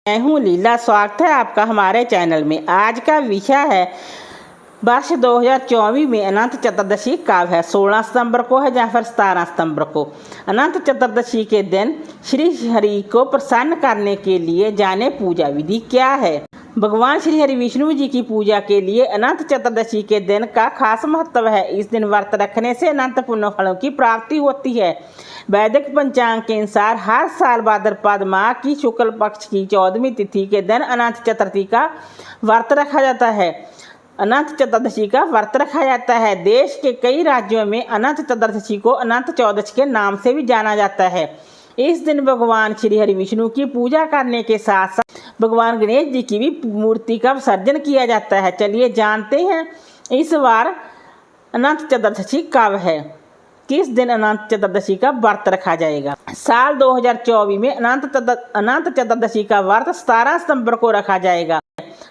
मैं हूँ लीला। स्वागत है आपका हमारे चैनल में। आज का विषय है वर्ष 2024 में अनंत चतुर्दशी कब है। 16 सितंबर को है या फिर 17 सितंबर को। अनंत चतुर्दशी के दिन श्री हरि को प्रसन्न करने के लिए जाने पूजा विधि क्या है। भगवान श्री हरि विष्णु जी की पूजा के लिए अनंत चतुर्दशी के दिन का खास महत्व है। इस दिन व्रत रखने से अनंत पुण्य फलों की प्राप्ति होती है। वैदिक पंचांग के अनुसार हर साल भाद्रपद माह की शुक्ल पक्ष की 14वीं तिथि के दिन अनंत चतुर्थी का व्रत रखा जाता है। अनंत चतुर्दशी का व्रत रखा जाता है। देश के कई राज्यों में अनंत चतुर्दशी को अनंत चौदश के नाम से भी जाना जाता है। इस दिन भगवान श्री हरि विष्णु की पूजा करने के साथ साथ भगवान गणेश जी की भी मूर्ति का विसर्जन किया जाता है। चलिए जानते हैं इस बार अनंत चतुर्दशी कब है, किस दिन अनंत चतुर्दशी का व्रत रखा जाएगा। साल 2024 में अनंत चतुर्दशी का व्रत 17 सितंबर को रखा जाएगा।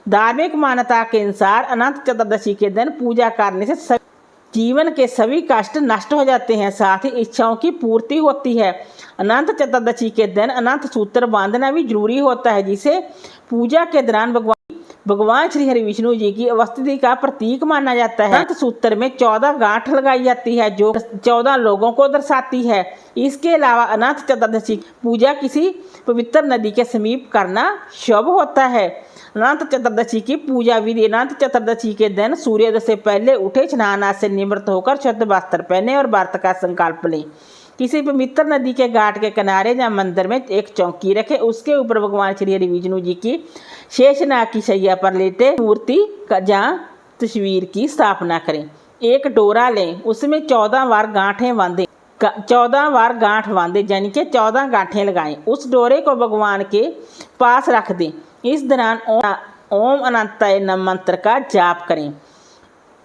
धार्मिक मान्यता के अनुसार अनंत चतुर्दशी के दिन पूजा करने से जीवन के सभी कष्ट नष्ट हो जाते हैं, साथ ही इच्छाओं की पूर्ति होती है। अनंत चतुर्दशी के दिन अनंत सूत्र बांधना भी जरूरी होता है, जिसे पूजा के दौरान भगवान श्री हरि विष्णु जी की उपस्थिति का प्रतीक माना जाता है। अनंत सूत्र में 14 गांठ लगाई जाती है जो 14 लोगों को दर्शाती है। इसके अलावा अनंत चतुर्दशी पूजा किसी पवित्र नदी के समीप करना शुभ होता है। अनंत चतुर्दशी की पूजा विधि। अनंत चतुर्दशी के दिन सूर्योदय से पहले उठे, स्नान से निवृत्त होकर शुद्ध वस्त्र पहने और व्रत का संकल्प लें। किसी पवित्र नदी के घाट के किनारे या मंदिर में एक चौकी रखें, उसके ऊपर भगवान श्री हरि विष्णु जी की शेषनाग की शैया पर लेटे मूर्ति या तस्वीर की स्थापना करें। एक डोरा लें, उसमें 14 बार गांठें बांधें, 14 बार गांठ बांधें यानी कि 14 गांठें लगाएं। उस डोरे को भगवान के पास रख दें। इस दौरान ओम अनंताय नमः मंत्र का जाप करें।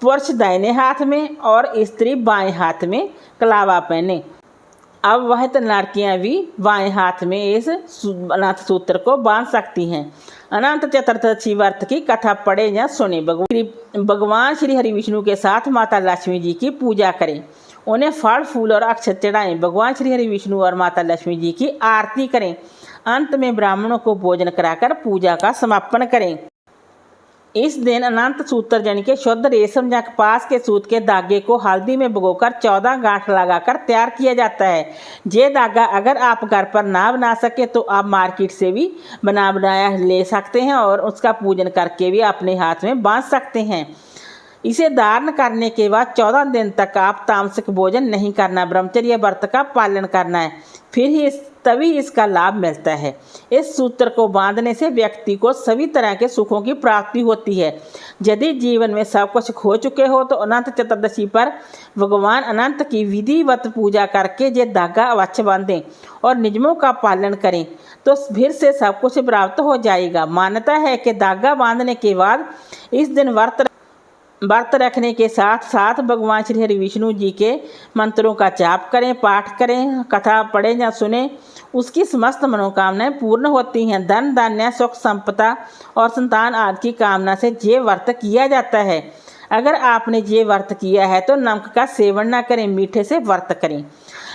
पुरुष दाहिने हाथ में और स्त्री बाएं हाथ में कलावा पहने। अब वह लड़कियां भी बाएं हाथ में इस अनंत सूत्र को बांध सकती हैं। अनंत चतुर्दशी व्रत की कथा पढ़े या सुने। भगवान श्री हरि विष्णु के साथ माता लक्ष्मी जी की पूजा करें। उन्हें फल फूल और अक्षत चढ़ाएं। भगवान श्री हरि विष्णु और माता लक्ष्मी जी की आरती करें। अंत में ब्राह्मणों को भोजन कराकर पूजा का समापन करें। इस दिन अनंत सूत्र यानी कि शुद्ध रेशम या कपास के सूत के धागे को हल्दी में भिगोकर 14 गांठ लगाकर तैयार किया जाता है। ये धागा अगर आप घर पर ना बना सके तो आप मार्केट से भी बनाया ले सकते हैं और उसका पूजन करके भी अपने हाथ में बांध सकते हैं। इसे धारण करने के बाद 14 दिन तक आप तामसिक भोजन नहीं करना, ब्रह्मचर्य व्रत का पालन करना है, फिर ही तभी इसका लाभ मिलता है। इस सूत्र को बांधने से व्यक्ति को सभी तरह के सुखों की प्राप्ति होती है। यदि जीवन में सब कुछ खो चुके हो तो अनंत चतुर्दशी पर भगवान अनंत की विधिवत पूजा करके ये धागा अवश्य बांधें और नियमों का पालन करें तो फिर से सब कुछ प्राप्त हो जाएगा। मान्यता है कि धागा बांधने के बाद इस दिन व्रत रखने के साथ साथ भगवान श्री हरि विष्णु जी के मंत्रों का जाप करें, पाठ करें, कथा पढ़ें या सुने। उसकी समस्त मनोकामनाएं पूर्ण होती हैं। धन धान्य सुख संपदा और संतान आदि की कामना से ये व्रत किया जाता है। अगर आपने ये व्रत किया है तो नमक का सेवन ना करें, मीठे से व्रत करें।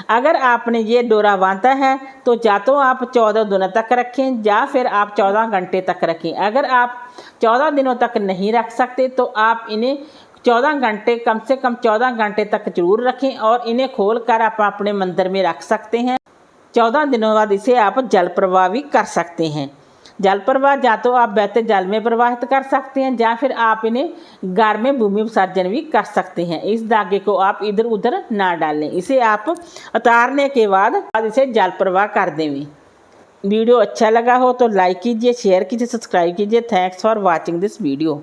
अगर आपने ये डोरा बांधा है तो या तो आप 14 दिनों तक रखें या फिर आप 14 घंटे तक रखें। अगर आप 14 दिनों तक नहीं रख सकते तो आप इन्हें 14 घंटे कम से कम 14 घंटे तक जरूर रखें और इन्हें खोल कर आप अपने मंदिर में रख सकते हैं। 14 दिनों बाद इसे आप जल प्रवाह भी कर सकते हैं। जल प्रवाह या तो आप बहते जल में प्रवाहित कर सकते हैं या फिर आप इन्हें घर में भूमि विसर्जन भी कर सकते हैं। इस धागे को आप इधर उधर ना डालें। इसे आप उतारने के बाद इसे जल प्रवाह कर दें। वीडियो अच्छा लगा हो तो लाइक कीजिए, शेयर कीजिए, सब्सक्राइब कीजिए। Thanks for watching this video.